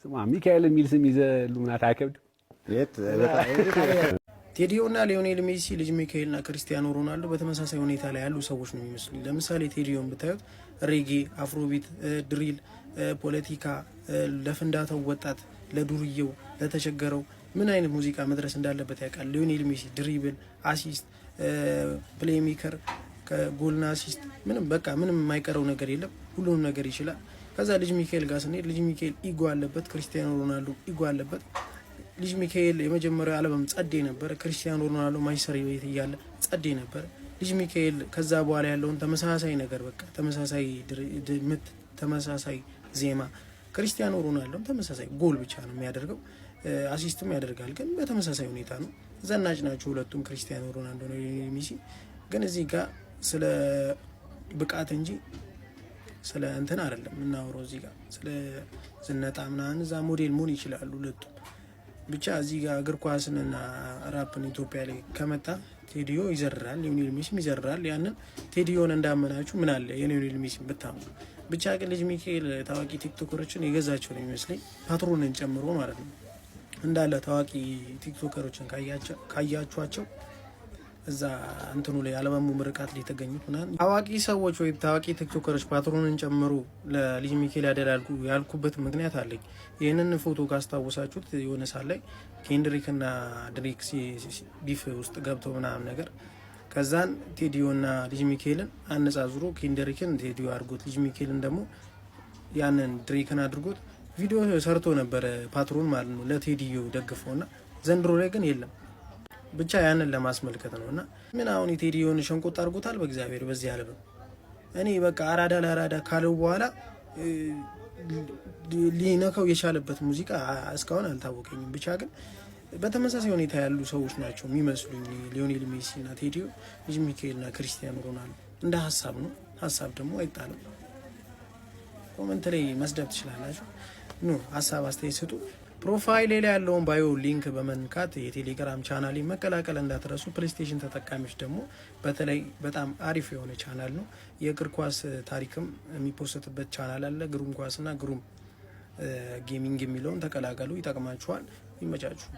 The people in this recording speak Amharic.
ስማ ሚካኤል የሚል ስም ይዘህ ሉምናት አከብድ የት ቴዲዮና ሊዮኔል ሜሲ ልጅ ሚካኤልና ክርስቲያኖ ሮናልዶ በተመሳሳይ ሁኔታ ላይ ያሉ ሰዎች ነው የሚመስሉኝ። ለምሳሌ ቴዲዮን ብታዩት ሬጌ፣ አፍሮቢት፣ ድሪል፣ ፖለቲካ ለፍንዳታው ወጣት፣ ለዱርየው፣ ለተቸገረው ምን አይነት ሙዚቃ መድረስ እንዳለበት ያውቃል። ሊዮኔል ሜሲ ድሪብል፣ አሲስት፣ ፕሌይሜከር ከጎልና አሲስት ምንም በቃ ምንም የማይቀረው ነገር የለም። ሁሉንም ነገር ይችላል። ከዛ ልጅ ሚካኤል ጋር ስንሄድ ልጅ ሚካኤል ኢጎ አለበት፣ ክርስቲያኖ ሮናልዶ ኢጎ አለበት። ልጅ ሚካኤል የመጀመሪያው አልበም ጸዴ ነበር። ክርስቲያኖ ሮናልዶ ማንቸስተር ዩናይትድ እያለ ጸዴ ነበር። ልጅ ሚካኤል ከዛ በኋላ ያለውን ተመሳሳይ ነገር በቃ ተመሳሳይ ምት፣ ተመሳሳይ ዜማ። ክርስቲያኖ ሮናልዶ ተመሳሳይ ጎል ብቻ ነው የሚያደርገው፣ አሲስትም ያደርጋል፣ ግን በተመሳሳይ ሁኔታ ነው። ዘናጭ ናቸው ሁለቱም ክርስቲያኖ ሮናልዶ ነው ሜሲ። ግን እዚህ ጋር ስለ ብቃት እንጂ ስለ እንትን አይደለም እናወራው። እዚህ ጋር ስለ ዝነጣ ምናምን እዛ ሞዴል መሆን ይችላሉ ሁለቱም። ብቻ እዚህ ጋር እግር ኳስንና ራፕን ኢትዮጵያ ላይ ከመጣ ቴዲዮ ይዘራል፣ ሊዮኔል ሜሲም ይዘራል። ያንን ቴዲዮን እንዳመናችሁ ምን አለ የሊዮኔል ሜሲም ብታምኑ። ብቻ ግን ልጅ ሚካኤል ታዋቂ ቲክቶከሮችን የገዛቸው ነው የሚመስለኝ፣ ፓትሮንን ጨምሮ ማለት ነው። እንዳለ ታዋቂ ቲክቶከሮችን ካያችኋቸው እዛ እንትኑ ላይ አልበሙ ምርቃት ላይ የተገኙት ምናምን ታዋቂ ሰዎች ወይም ታዋቂ ቲክቶከሮች ፓትሮንን ጨምሮ ለልጅ ሚካኤል ያደላሉ ያልኩበት ምክንያት አለኝ። ይህንን ፎቶ ካስታወሳችሁት የሆነ ሳል ላይ ኬንድሪክና ድሬክ ቢፍ ውስጥ ገብተው ምናምን ነገር ከዛን ቴዲዮና ልጅ ሚካኤልን አነጻጽሮ ኬንድሪክን ቴዲዮ አድርጎት ልጅ ሚካኤልን ደግሞ ያንን ድሬክን አድርጎት ቪዲዮ ሰርቶ ነበረ ፓትሮን ማለት ነው ለቴዲዮ ደግፈውና ዘንድሮ ላይ ግን የለም። ብቻ ያንን ለማስመልከት ነውና ምን አሁን የቴዲዮን ሸንቆጥ አድርጎታል በእግዚአብሔር በዚህ አልበም። እኔ በቃ አራዳ ለአራዳ ካለው በኋላ ሊነካው የቻለበት ሙዚቃ እስካሁን አልታወቀኝም። ብቻ ግን በተመሳሳይ ሁኔታ ያሉ ሰዎች ናቸው የሚመስሉኝ ሊዮኔል ሜሲ እና ቴዲዮ፣ ልጅ ሚካኤልና ክርስቲያኖ ሮናልዶ። እንደ ሀሳብ ነው፣ ሀሳብ ደግሞ አይጣልም። ኮመንት ላይ መስደብ ትችላላችሁ። ሀሳብ አስተያየት ስጡ። ፕሮፋይል ላይ ያለውን ባዮ ሊንክ በመንካት የቴሌግራም ቻናል መቀላቀል እንዳትረሱ። ፕሌይስቴሽን ተጠቃሚዎች ደግሞ በተለይ በጣም አሪፍ የሆነ ቻናል ነው። የእግር ኳስ ታሪክም የሚፖስትበት ቻናል አለ። ግሩም ኳስና ግሩም ጌሚንግ የሚለውን ተቀላቀሉ፣ ይጠቅማችኋል። ይመቻችሁ።